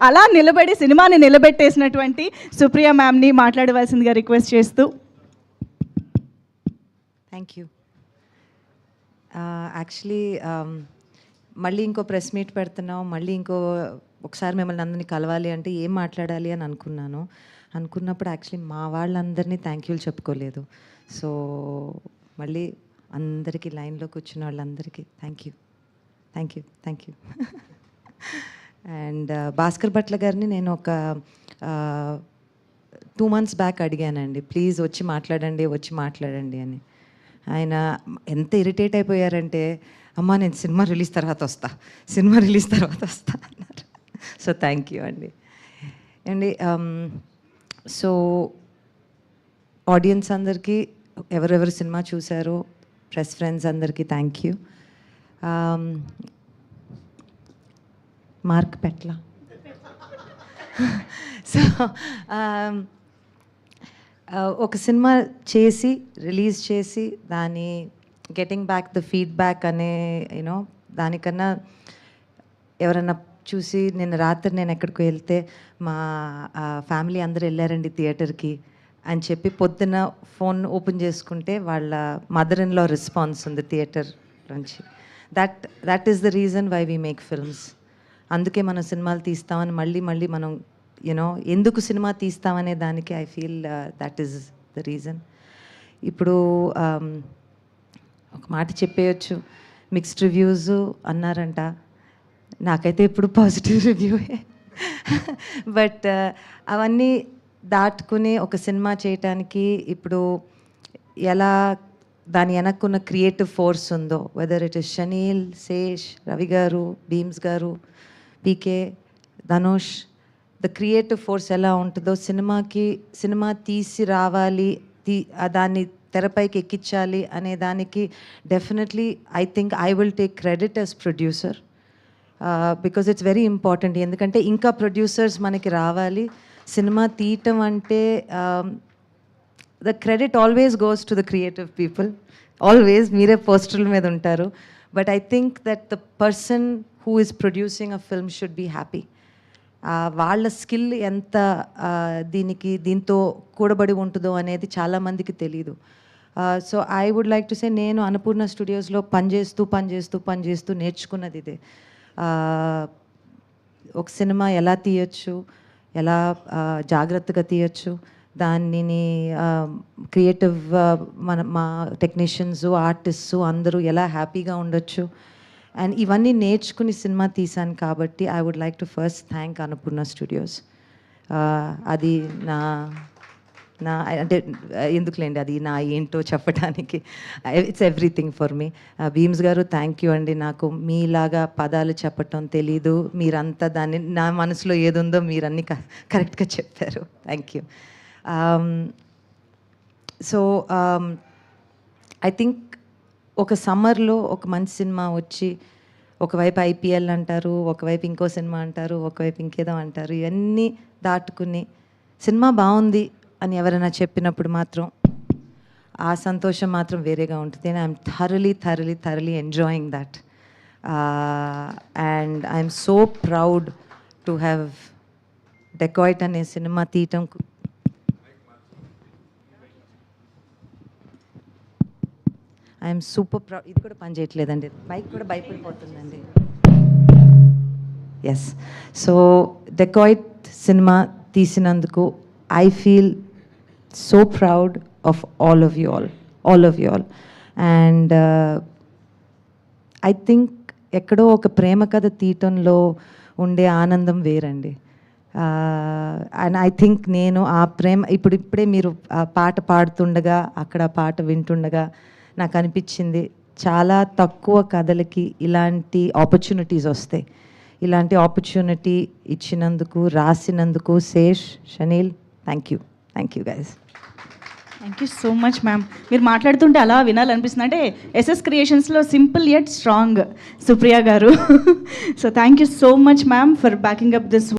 అలా నిలబడి సినిమాని నిలబెట్టేసినటువంటి సుప్రియ మ్యామ్ని మాట్లాడవలసిందిగా రిక్వెస్ట్ చేస్తూ. Thank you. యాక్చువల్లీ మళ్ళీ ఇంకో ప్రెస్ మీట్ పెడుతున్నాం, మళ్ళీ ఒకసారి మిమ్మల్ని అందరినీ కలవాలి అంటే ఏం మాట్లాడాలి అని అనుకున్నప్పుడు యాక్చువల్లీ మా వాళ్ళందరినీ థ్యాంక్ యూలు చెప్పుకోలేదు. సో మళ్ళీ అందరికీ లైన్లో కూర్చున్న వాళ్ళందరికీ thank you. And Bhaskar Bhatla గారిని నేను ఒక 2 months బ్యాక్ అడిగానండి, ప్లీజ్ వచ్చి మాట్లాడండి అని. ఆయన ఎంత ఇరిటేట్ అయిపోయారంటే, అమ్మా నేను సినిమా రిలీజ్ తర్వాత వస్తా అన్నారు. సో థ్యాంక్ యూ అండి. సో ఆడియన్స్ అందరికీ, ఎవరెవరు సినిమా చూశారో, ప్రెస్ ఫ్రెండ్స్ అందరికీ thank you. Mark Petla. So ఒక సినిమా చేసి రిలీజ్ చేసి దాని గెటింగ్ బ్యాక్ ద ఫీడ్బ్యాక్ అనే దానికన్నా ఎవరన్నా చూసి నిన్న రాత్రి నేను ఎక్కడికి వెళ్తే మా ఫ్యామిలీ అందరూ వెళ్ళారండి థియేటర్కి అని చెప్పి పొద్దున ఫోన్ ఓపెన్ చేసుకుంటే వాళ్ళ మదర్ ఇన్ లా రెస్పాన్స్ ఉంది థియేటర్ నుంచి. That is the reason why we make films. అందుకే మనం సినిమాలు తీస్తామని మళ్ళీ మనం ఎందుకు సినిమా తీస్తామనే దానికి I feel that is the reason. ఇప్పుడు ఒక మాట చెప్పేయచ్చు, మిక్స్డ్ రివ్యూస్ అన్నారంట, నాకైతే ఇప్పుడు పాజిటివ్ రివ్యూయే. బట్ అవన్నీ దాటుకుని ఒక సినిమా చేయటానికి ఇప్పుడు ఎలా దాని వెనక్కున్న క్రియేటివ్ ఫోర్స్ ఉందో, whether it is Shaneel, Sesh, Ravi గారు, భీమ్స్ గారు, PK, Dhanush, the creative force ఎలా ఉంటుందో సినిమా తీసి రావాలి, దాన్ని తెరపైకి ఎక్కించాలి అనే దానికి definitely I think I will take credit as producer, because it's very important. ఎందుకంటే ఇంకా ప్రొడ్యూసర్స్ మనకి రావాలి. సినిమా తీయటం అంటే the credit always goes to the creative people, always మీరే పోస్టర్ల మీద ఉంటారు. But I think that the person who is producing a film should be happy. వాళ్ళ స్కిల్ ఎంత దీంతో కూడబడి ఉంటుందో అనేది చాలామందికి తెలీదు. So I would like to say, నేను అన్నపూర్ణ స్టూడియోస్లో పనిచేస్తూ నేర్చుకున్నది ఇదే. ఒక సినిమా ఎలా తీయచ్చు, ఎలా జాగ్రత్తగా తీయచ్చు, దానిని క్రియేటివ్ మా టెక్నీషియన్స్, ఆర్టిస్ట్స్ అందరూ ఎలా హ్యాపీగా ఉండొచ్చు, అండ్ ఇవన్నీ నేర్చుకుని సినిమా తీశాను. కాబట్టి I would like to first thank Annapurna studios. అది నా అంటే ఎందుకులేండి, అది నా ఏంటో చెప్పడానికి, it's everything for me. Bheems గారు థ్యాంక్ యూ అండి. నాకు మీలాగా పదాలు చెప్పటం తెలీదు, మీరంతా దాన్ని నా మనసులో ఏదుందో మీరన్నీ కరెక్ట్గా చెప్పారు. Thank you. So I think ఒక సమ్మర్లో ఒక మంచి సినిమా వచ్చి, ఒకవైపు ఐపీఎల్ అంటారు, ఒకవైపు ఇంకో సినిమా అంటారు, ఒకవైపు ఇంకేదో అంటారు, ఇవన్నీ దాటుకుని సినిమా బాగుంది అని ఎవరైనా చెప్పినప్పుడు మాత్రం ఆ సంతోషం మాత్రం వేరేగా ఉంటుంది. I'm thoroughly enjoying that. And I'm so proud to have Dacoit అనే సినిమా తీయటం. I'm super proud. ఇది కూడా పని చేయట్లేదండి, మైక్ కూడా భయపడిపోతుందండి. ఎస్. సో డెకాయిట్ సినిమా తీసినందుకు I feel so proud of all of you all. And I think ఎక్కడో ఒక ప్రేమ కథ తీయటంలో ఉండే ఆనందం వేరండి. అండ్ ఐ థింక్ నేను ఆ ప్రేమ ఇప్పుడే మీరు ఆ పాట పాడుతుండగా, అక్కడ పాట వింటుండగా నాకు అనిపించింది, చాలా తక్కువ కథలకి ఇలాంటి ఆపర్చునిటీస్ వస్తాయి. ఇలాంటి ఆపర్చునిటీ ఇచ్చినందుకు, రాసినందుకు Sesh, Shaneel, thank you guys. Thank you so much ma'am. మీరు మాట్లాడుతుంటే అలా వినాలనిపిస్తుంది. అంటే ఎస్ఎస్ క్రియేషన్స్లో సింపుల్ యట్ స్ట్రాంగ్ సుప్రియ గారు. So thank you so much ma'am for backing up this